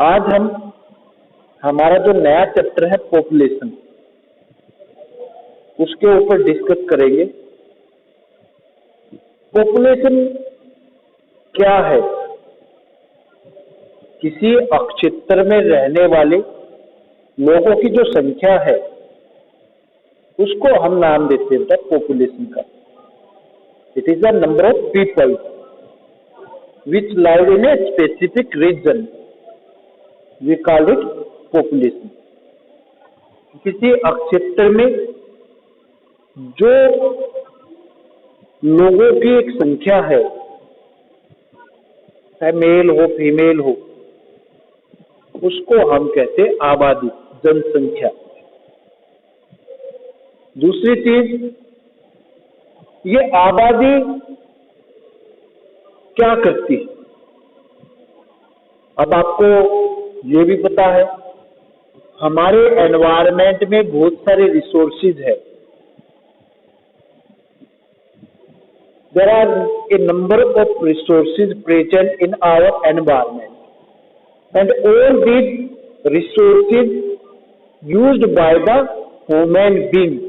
आज हम हमारा जो नया चैप्टर है पॉपुलेशन, उसके ऊपर डिस्कस करेंगे। पॉपुलेशन क्या है? किसी क्षेत्र में रहने वाले लोगों की जो संख्या है उसको हम नाम देते हैं पॉपुलेशन का। It is the number of people which live in a specific region, we call it population. किसी क्षेत्र में जो लोगों की एक संख्या है, चाहे मेल हो फीमेल हो, उसको हम कहते हैं आबादी, जनसंख्या। दूसरी चीज, ये आबादी क्या करती है? अब आपको ये भी पता है हमारे एनवायरनमेंट में बहुत सारे रिसोर्सेज है। There are a number of resources present in our environment and all these resources used by the human being.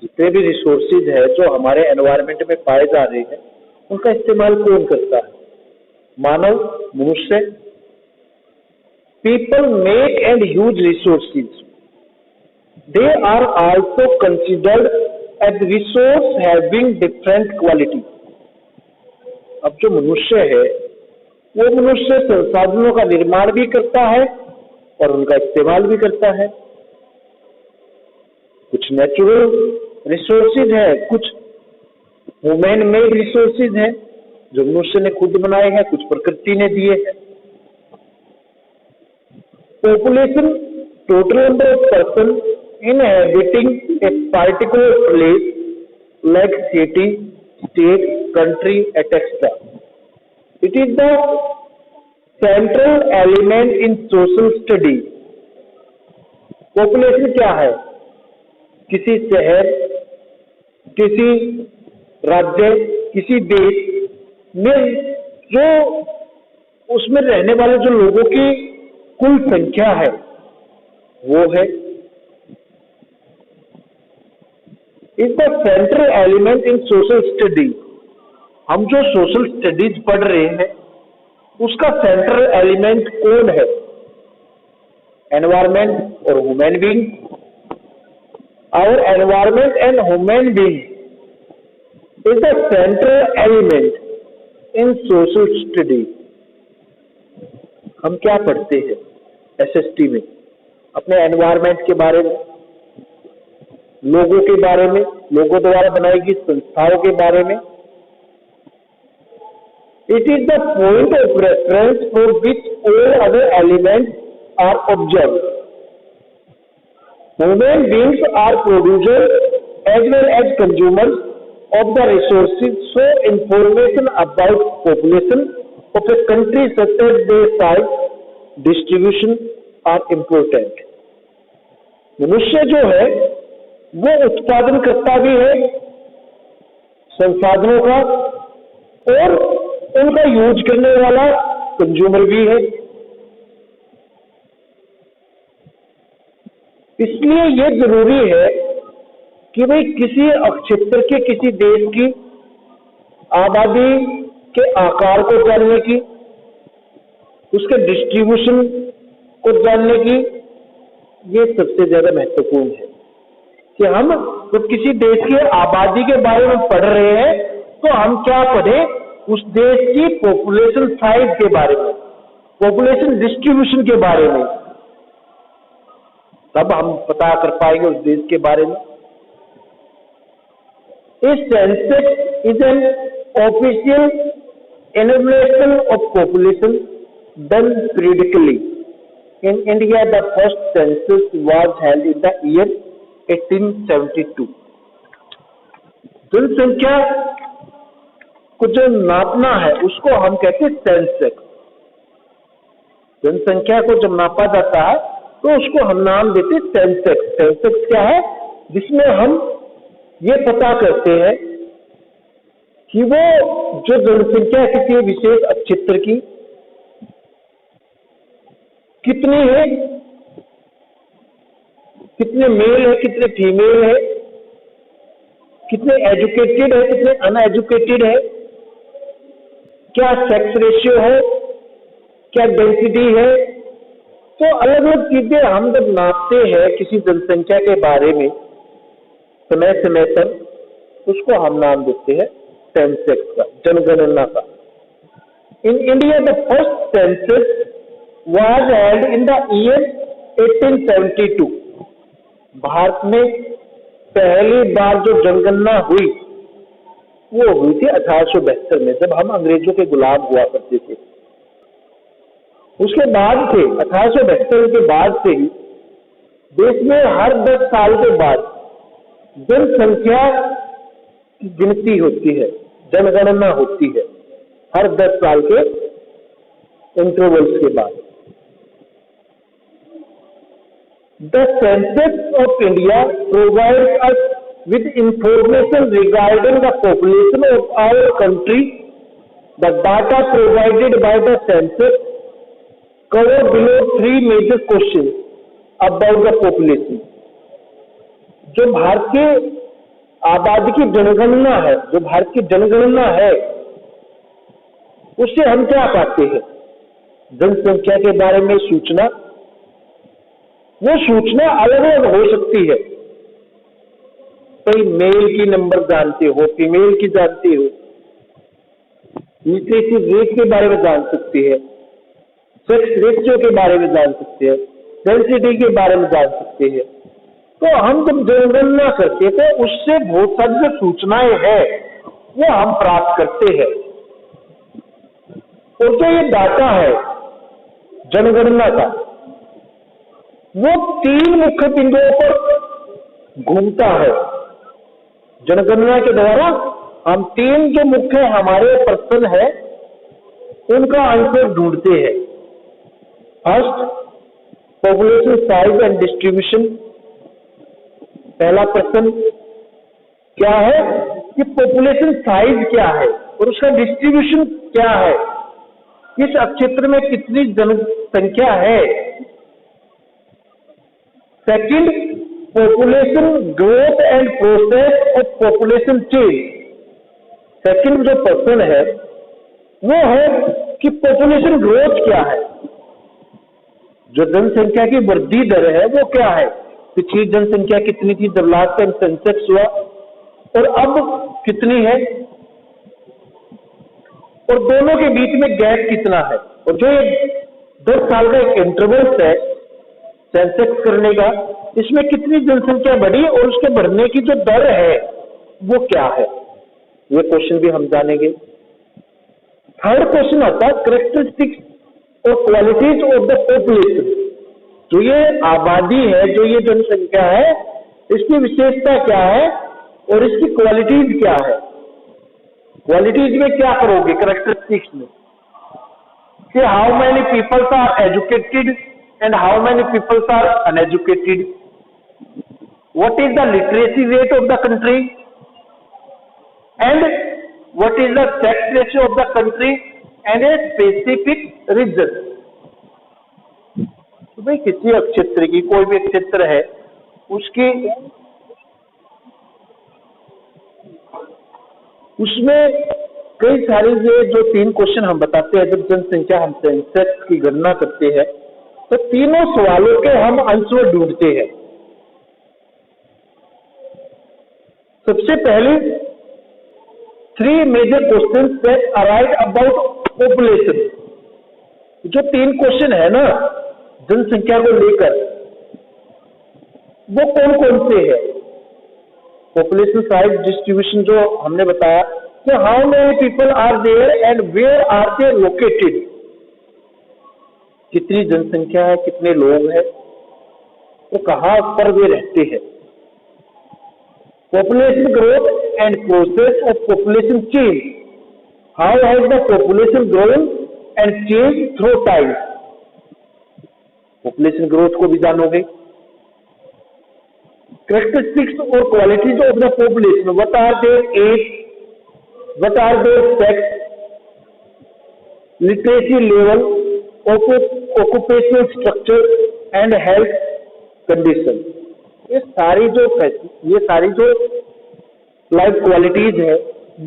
जितने भी रिसोर्सेज है जो हमारे एनवायरनमेंट में पाए जा रहे हैं, उनका इस्तेमाल कौन करता है? मानव, मनुष्य। People make and use resources, they are also considered as resource having different quality. अब जो मनुष्य है वो मनुष्य संसाधनों का निर्माण भी करता है और उनका इस्तेमाल भी करता है। कुछ नेचुरल रिसोर्सेज है, कुछ ह्यूमन मेड रिसोर्सेज है जो मनुष्य ने खुद बनाए हैं, कुछ प्रकृति ने दिए हैं। Population, total number of person inhabiting a particular place like city, state, country, etc. It is the central element in social study. Population क्या है? किसी शहर, किसी राज्य, किसी देश में जो उसमें रहने वाले जो लोगों की कुल संख्या है वो है। Is the central element in social study. हम जो सोशल स्टडीज पढ़ रहे हैं उसका सेंट्रल एलिमेंट कौन है? एनवायरमेंट और human being. Our environment and human being is the central element in social study. हम क्या पढ़ते हैं एसएसटी में? अपने एनवायरमेंट के बारे में, लोगों के बारे में, लोगों द्वारा बनाई गई संस्थाओं के बारे में। It is the point of reference for which all other elements are observe. Human beings are producer as well as consumers of the resources, so information about population of a country such as their size, distribution are important. मनुष्य जो है वो उत्पादन करता भी है संसाधनों का और उनका यूज करने वाला कंज्यूमर भी है। इसलिए ये जरूरी है कि भाई किसी क्षेत्र के, किसी देश की आबादी के आकार को जानने की, उसके डिस्ट्रीब्यूशन को जानने की, ये सबसे ज्यादा महत्वपूर्ण है कि हम जब किसी देश की आबादी के बारे में पढ़ रहे हैं तो हम क्या पढ़ें? उस देश की पॉपुलेशन साइज के बारे में, पॉपुलेशन डिस्ट्रीब्यूशन के बारे में, तब हम पता कर पाएंगे उस देश के बारे में। इस census is an official enumeration of population done periodically. In India the first census was held in the year 1872। जनसंख्या को जो नापना है उसको हम कहते हैं सेंसस। जनसंख्या को जब नापा जाता है तो उसको हम नाम देते हैं सेंसस। सेंसस क्या है? जिसमें हम ये पता करते हैं कि वो जो जनसंख्या किसी विशेष क्षेत्र की कितनी है, कितने मेल है, कितने फीमेल है, कितने एजुकेटेड है, कितने अनएजुकेटेड है, क्या सेक्स रेशियो है, क्या डेंसिटी है। तो अलग अलग चीजें हम जब नापते हैं किसी जनसंख्या के बारे में समय समय पर, उसको हम नाम देते हैं सेंसस का, जनगणना का। In India the first census was held in the year 1872। Bharat में पहली बार जो जनगणना हुई वो हुई थी 1872 में, जब हम अंग्रेजों के गुलाम हुआ करते थे। उसके बाद से 1872 के बाद से ही देश में हर 10 साल के बाद जनसंख्या की गिनती होती है, जनगणना होती है, हर 10 साल के इंटरवल्स के बाद। The census of India provides us with information regarding the population of our country. The data provided by the census cover below 3 major questions about the population. जो भारत के आबादी की जनगणना है, जो भारत की जनगणना है, उससे हम क्या पाते हैं? जनसंख्या के बारे में सूचना। वो सूचना अलग अलग हो सकती है। कई मेल की नंबर जानते हो, फीमेल की जानते हो, लिटरेसी रेट के बारे में जान सकते हैं, सेक्स रेशियो के बारे में जान सकते हैं, डेंसिटी के बारे में जान सकते हैं। तो हम जब जनगणना करते हैं तो उससे बहुत सारी जो सूचनाएं हैं वो हम प्राप्त करते हैं। और जो ये डाटा है जनगणना का, वो 3 मुख्य बिंदुओं पर घूमता है। जनगणना के द्वारा हम 3 जो मुख्य हमारे प्रश्न है उनका आंसर ढूंढते हैं। First, population size and distribution. पहला प्रश्न क्या है कि पॉपुलेशन साइज क्या है और उसका डिस्ट्रीब्यूशन क्या है, इस क्षेत्र में कितनी जनसंख्या है। Second, population growth and process of population change. Second जो प्रश्न है वो है कि पॉपुलेशन ग्रोथ क्या है, जो जनसंख्या की वृद्धि दर है वो क्या है। पिछली जनसंख्या कितनी थी जब लास्ट टाइम सेंसस हुआ और अब कितनी है, और दोनों के बीच में गैप कितना है। और जो ये 10 साल का एक इंटरवल है सेंसस करने का, इसमें कितनी जनसंख्या बढ़ी और उसके बढ़ने की जो दर है वो क्या है, ये क्वेश्चन भी हम जानेंगे। थर्ड क्वेश्चन आता है कैरेक्टरिस्टिक्स और क्वालिटीज ऑफ द पॉपुलेशन। जो ये आबादी है, जो ये जनसंख्या है, इसकी विशेषता क्या है और इसकी क्वालिटीज क्या है। क्वालिटीज में क्या करोगे कैरेक्टरिस्टिक्स में, कि how many peoples are educated and how many people are uneducated, what is the literacy rate of the country and what is the sex ratio of the country and a specific region। तो भाई किसी क्षेत्र की, कोई भी क्षेत्र है उसकी, उसमें कई सारे जो 3 क्वेश्चन हम बताते हैं जब जनसंख्या हम सेंसस की गणना करते हैं, तो तीनों सवालों के हम आंसर ढूंढते हैं। सबसे पहले 3 major question that arise about population. जो 3 क्वेश्चन है ना जनसंख्या को लेकर, वो कौन कौन से है। पॉपुलेशन साइज डिस्ट्रीब्यूशन जो हमने बताया कि how many people are there and where are they located, कितनी जनसंख्या है, कितने लोग हैं, तो कहां पर वे रहते हैं। Population growth and process of population change, how has the population grown and change through time. Population growth को भी जानोगे। कैरेक्टरिस्टिक्स और qualities of the population, what are their age, what are their sex, literacy level, occupational structure and health condition. ये सारी जो life qualities है,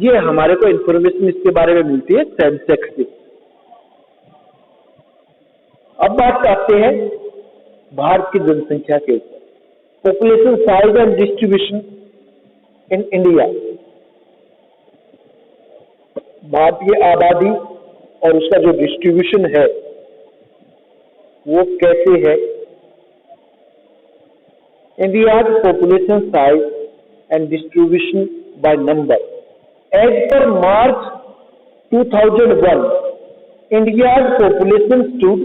ये हमारे को इंफॉर्मेशन इसके बारे में मिलती है सेंसेक्स से। अब बात करते हैं भारत की जनसंख्या के ऊपर, population size and distribution in India. Bharat की आबादी और उसका जो डिस्ट्रीब्यूशन है वो कैसे है। India's population size and distribution by number. As per March 2001, India's population stood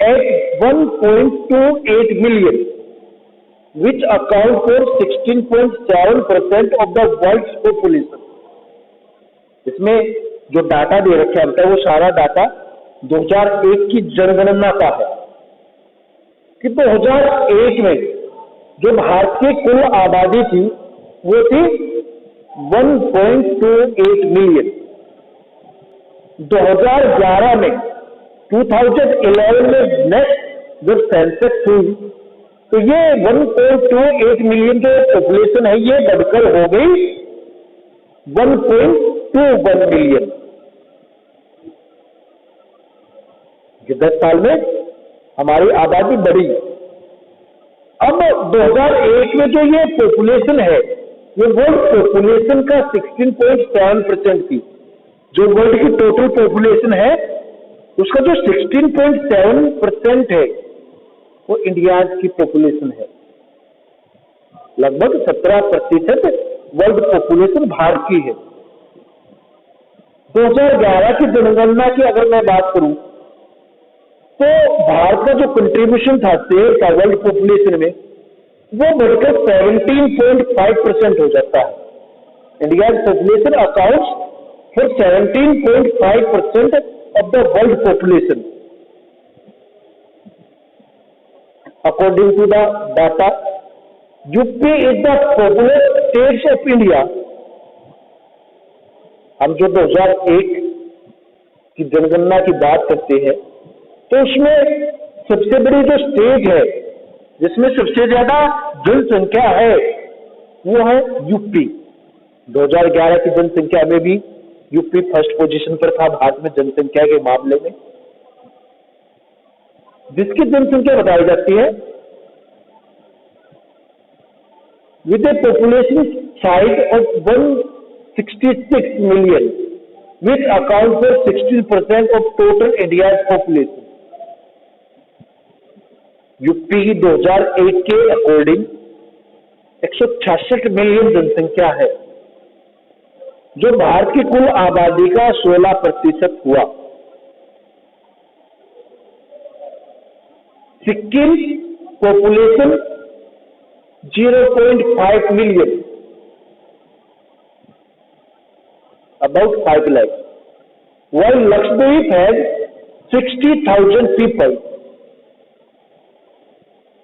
at 1.28 million, which account for 16.7% of the world's population. इसमें जो डाटा दे रखे हैं वो सारा डाटा 2001 की जनगणना का है कि 2001 में जो भारत की कुल आबादी थी वो थी 1.28 मिलियन। 2011 में 2011 में नेक्स्ट जब सेंसस हुई तो ये 1.28 मिलियन जो पॉपुलेशन है ये बढ़कर हो गई 1.21 मिलियन। 10 साल में हमारी आबादी बढ़ी। अब 2001 में जो ये पॉपुलेशन है ये वर्ल्ड पॉपुलेशन का 16.7% थी। जो वर्ल्ड की टोटल पॉपुलेशन है उसका जो 16.7% है वो इंडिया की पॉपुलेशन है। लगभग 17% वर्ल्ड पॉपुलेशन भारत की है। 2011 की जनगणना की अगर मैं बात करूं तो भारत का जो कंट्रीब्यूशन था शेयर का वर्ल्ड पॉपुलेशन में वो बढ़कर 17.5% हो जाता है। India population accounts for 17.5% of the world population according to the data. UP is the popular states of India. हम जो 2001 की जनगणना की बात करते हैं तो उसमें सबसे बड़ी जो स्टेट है जिसमें सबसे ज्यादा जनसंख्या है वो है यूपी। 2011 की जनसंख्या में भी यूपी फर्स्ट पोजीशन पर था भारत में जनसंख्या के मामले में, जिसकी जनसंख्या बताई जाती है with A population size of 166 million which account for 16% of total India population. UP की 2001 के अकॉर्डिंग 166 मिलियन जनसंख्या है जो भारत की कुल आबादी का 16% हुआ। Sikkim population 0.5 million, about 5 lakhs, while Lakshadweep has 60,000 people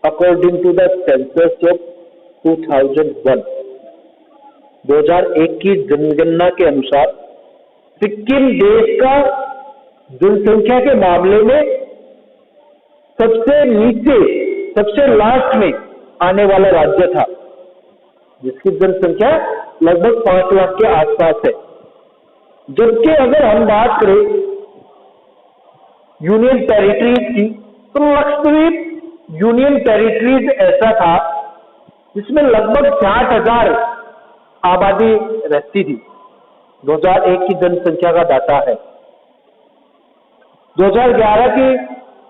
according to the census of 2001। 2001 की जनगणना के अनुसार सिक्किम देश का जनसंख्या के मामले में सबसे नीचे सबसे लास्ट में आने वाला राज्य था, जिसकी जनसंख्या लगभग 5 लाख के आसपास है। जबकि अगर हम बात करें यूनियन टेरिटरीज की तो लक्षद्वीप यूनियन टेरिटरीज ऐसा था जिसमें लगभग 60,000 आबादी रहती थी। 2001 की जनसंख्या का डाटा है। 2011 की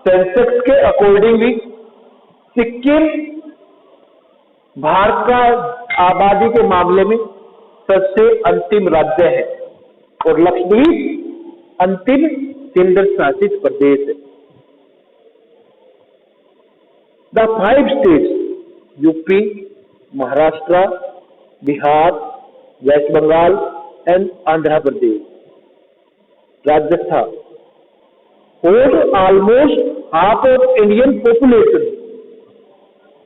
सेंसस के अकॉर्डिंग भी सिक्किम भारत का आबादी के मामले में सबसे अंतिम राज्य है और लक्षद्वीप अंतिम केंद्र शासित प्रदेश है। The 5 states UP, Maharashtra, Bihar, West Bengal and Andhra Pradesh, Rajasthan hold almost half of Indian population.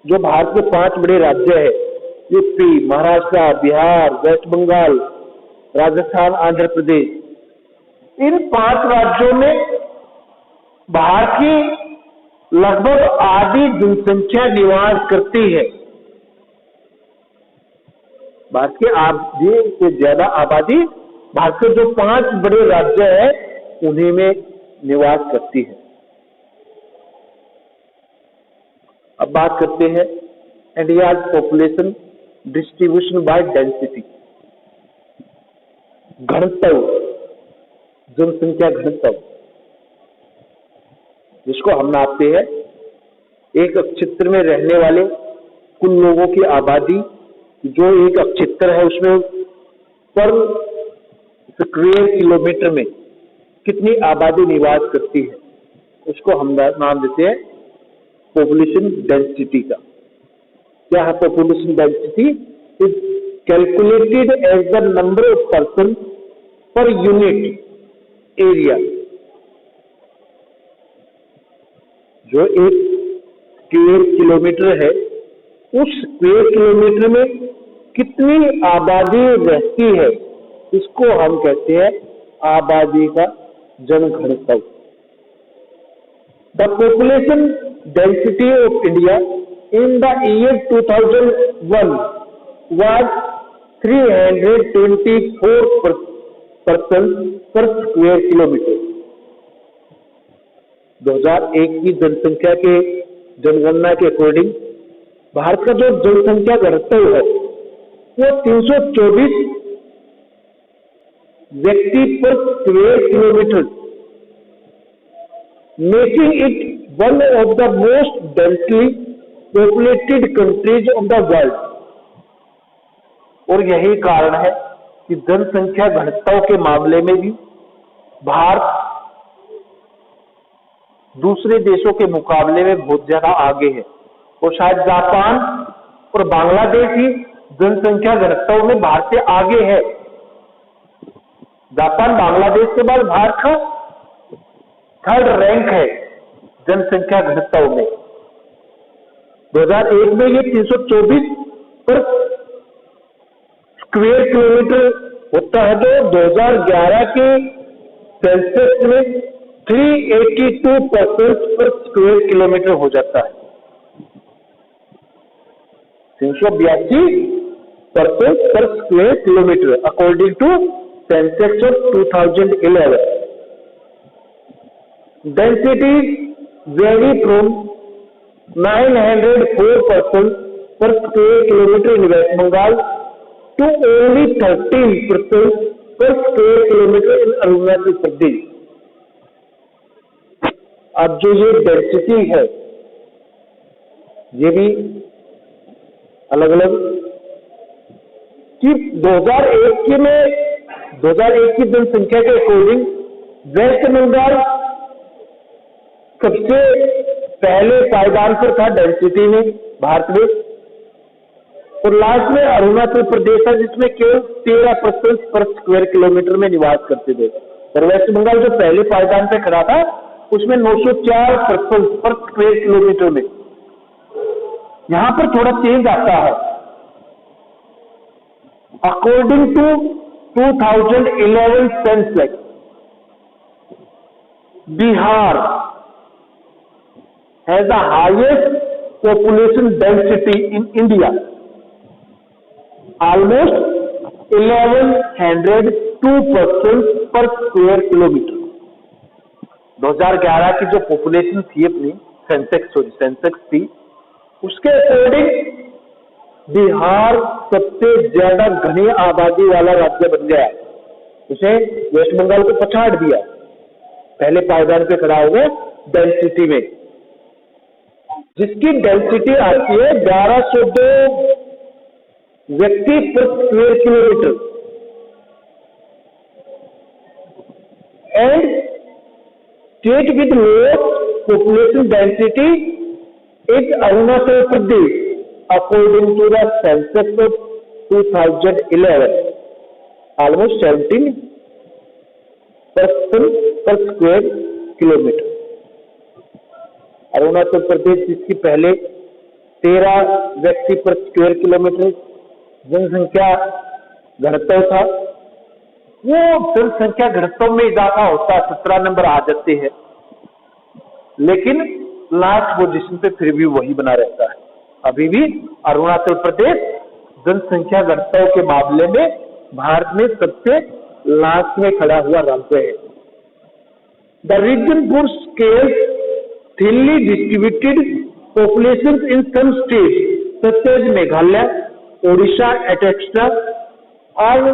जो भारत के 5 बड़े राज्य है यूपी, महाराष्ट्र, बिहार, वेस्ट बंगाल राजस्थान, आंध्र प्रदेश, इन 5 राज्यों में भारत की लगभग आधी जनसंख्या निवास करती है। भारत की आधी से ज्यादा आबादी भारत के जो 5 बड़े राज्य हैं उन्हीं में निवास करती है। अब बात करते हैं India's population distribution by density, घनत्व, जनसंख्या घनत्व, जिसको हम नापते हैं एक क्षेत्र में रहने वाले कुल लोगों की आबादी, जो एक क्षेत्र है उसमें पर स्क्वायर किलोमीटर में कितनी आबादी निवास करती है, उसको हम नाम देते हैं पॉपुलेशन डेंसिटी का। क्या है population density? Is calculated as the number of person per unit area. जो एक स्क्वायर किलोमीटर है, उस स्क्वायर किलोमीटर में कितनी आबादी रहती है, इसको हम कहते हैं आबादी का जनघनत्व। The population density of India in the year 2001 was 324 person per square kilometer। 2001 की जनसंख्या के जनगणना के अकॉर्डिंग भारत का जो जनसंख्या घनत्व है वो 324 व्यक्ति per square kilometre, making it one of the most densely populated countries of the world. और यही कारण है कि जनसंख्या घनत्व के मामले में भी भारत दूसरे देशों के मुकाबले में बहुत ज्यादा आगे है। और शायद जापान और बांग्लादेश ही जनसंख्या घनत्व में भारत से आगे है। जापान बांग्लादेश के बाद भारत का 3rd रैंक है जनसंख्या घनत्व में। 2001 में ये 324 पर स्क्वायर किलोमीटर होता है, जो 2011 के सेंसस में 382 पर स्क्वायर किलोमीटर हो जाता है। 382 per square kilometre according to census of 2011। Density vary from 904 person per square kilometer in West Bengal to only 13% per square kilometer in Arunachal Pradesh। अब जो ये डेंसिटी है ये भी अलग अलग कि 2001 की जनसंख्या के अकॉर्डिंग वेस्ट बंगाल सबसे पहले पायदान पर था डेंसिटी में भारत में, और लास्ट में अरुणाचल प्रदेश है जिसमें केवल 13% पर स्क्वायर किलोमीटर में निवास करते थे। और वेस्ट बंगाल जो पहले पायदान पे खड़ा था उसमें 904% पर स्क्वायर किलोमीटर में। यहां पर थोड़ा चेंज आता है। According to 2011 census, Bihar has the highest population density in India, almost 1102% per square kilometer। 2011 की जो पॉपुलेशन थी अपनी सेंसेक्स थी, उसके अकॉर्डिंग बिहार सबसे ज्यादा घनी आबादी वाला राज्य बन गया। उसे वेस्ट बंगाल को पछाड़ दिया, पहले पायदान पे खड़ा हो गया डेंसिटी में, जिसकी डेंसिटी आती है 1102 व्यक्ति per square kilometre. And state with lowest population density is Arunachal Pradesh according to the census of 2011, almost 17% per square kilometre. Arunachal Pradesh जिसकी पहले 13 व्यक्ति पर स्क्वायर किलोमीटर जनसंख्या घनत्व था, वो जनसंख्या घनत्व में इजाफा होता है, 17 नंबर आ जाते हैं, लेकिन लास्ट पोजीशन पे फिर भी वही बना रहता है। अभी भी अरुणाचल प्रदेश जनसंख्या घनत्व के मामले में भारत में सबसे लास्ट में खड़ा हुआ राज्य है। The reason for scale thinly distributed populations in some states such as Meghalaya, Odisha, etc. are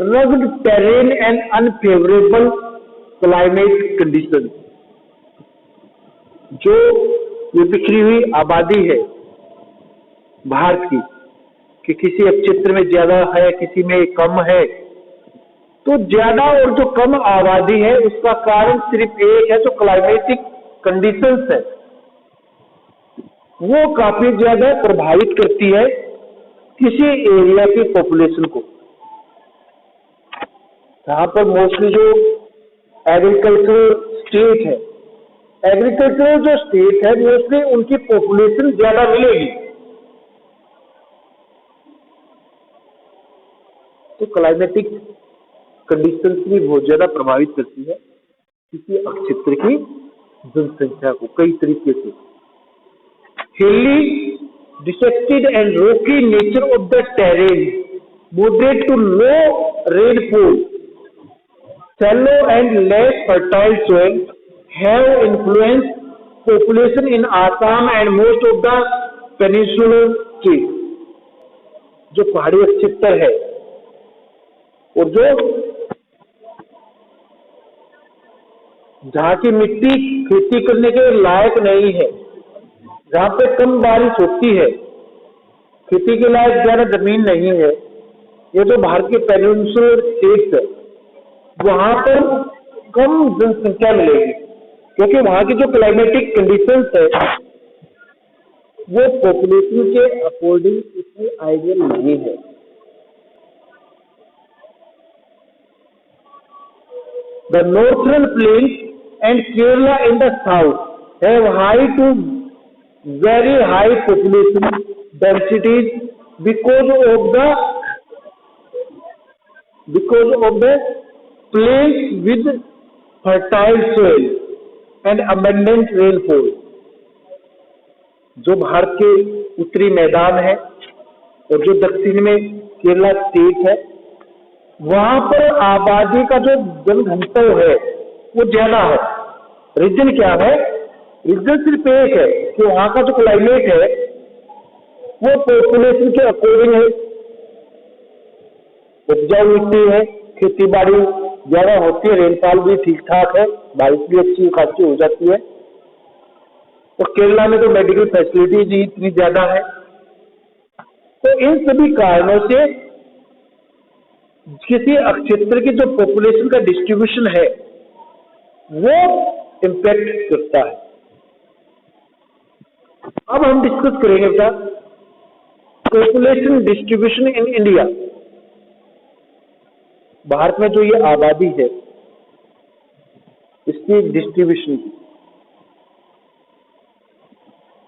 rugged terrain and unfavorable climate conditions। जो ये बिखरी हुई आबादी है भारत की, कि किसी एक क्षेत्र में ज्यादा है, किसी में कम है, तो ज्यादा और जो कम आबादी है उसका कारण सिर्फ एक है, जो क्लाइमेटिक कंडीशंस है वो काफी ज्यादा प्रभावित करती है किसी एरिया की पॉपुलेशन को। जहां पर मोस्टली जो एग्रीकल्चरल स्टेट है, एग्रीकल्चरल जो स्टेट है मोस्टली उनकी पॉपुलेशन ज्यादा मिलेगी, तो क्लाइमेटिक कंडीशंस भी बहुत ज्यादा प्रभावित करती है किसी क्षेत्र की जनसंख्या को कई तरीके से। hilly, dissected and rocky nature of the terrain, moderate to low rainfall, shallow and less fertile soil have influenced population in Assam and most of the peninsular states। जो पहाड़ी क्षेत्र है और जो जहाँ की मिट्टी खेती करने के लायक नहीं है, जहाँ पे कम बारिश होती है, खेती के लायक ज्यादा जमीन नहीं है, ये जो भारत के पेनिनसुलर स्टेट्स है वहां पर कम जनसंख्या मिलेगी, क्योंकि वहां की जो क्लाइमेटिक कंडीशंस है वो पॉपुलेशन के अकॉर्डिंग इतनी आइडियल नहीं है। The northern plains and Kerala in the south have high to very high population densities because of the plains with fertile soil and abundant rainfall। जो भारत के उत्तरी मैदान है और जो दक्षिण में केरला स्टेट है, वहां पर आबादी का जो जनघनत्व है वो ज्यादा है। रीजन क्या है? रीजन सिर्फ एक है कि वहां का जो क्लाइमेट है वो पॉपुलेशन के अकॉर्डिंग है, उपजाऊ मिट्टी है, खेती बाड़ी ज्यादा होती है, रेनफॉल भी ठीक ठाक है, बारिश भी अच्छी खासी हो जाती है। और केरला में तो मेडिकल फैसिलिटीज ही इतनी ज्यादा है। तो इन सभी कारणों से किसी क्षेत्र की जो पॉपुलेशन का डिस्ट्रीब्यूशन है वो इम्पैक्ट करता है। अब हम डिस्कस करेंगे बेटा population distribution in India. Bharat में जो ये आबादी है इसकी डिस्ट्रीब्यूशन की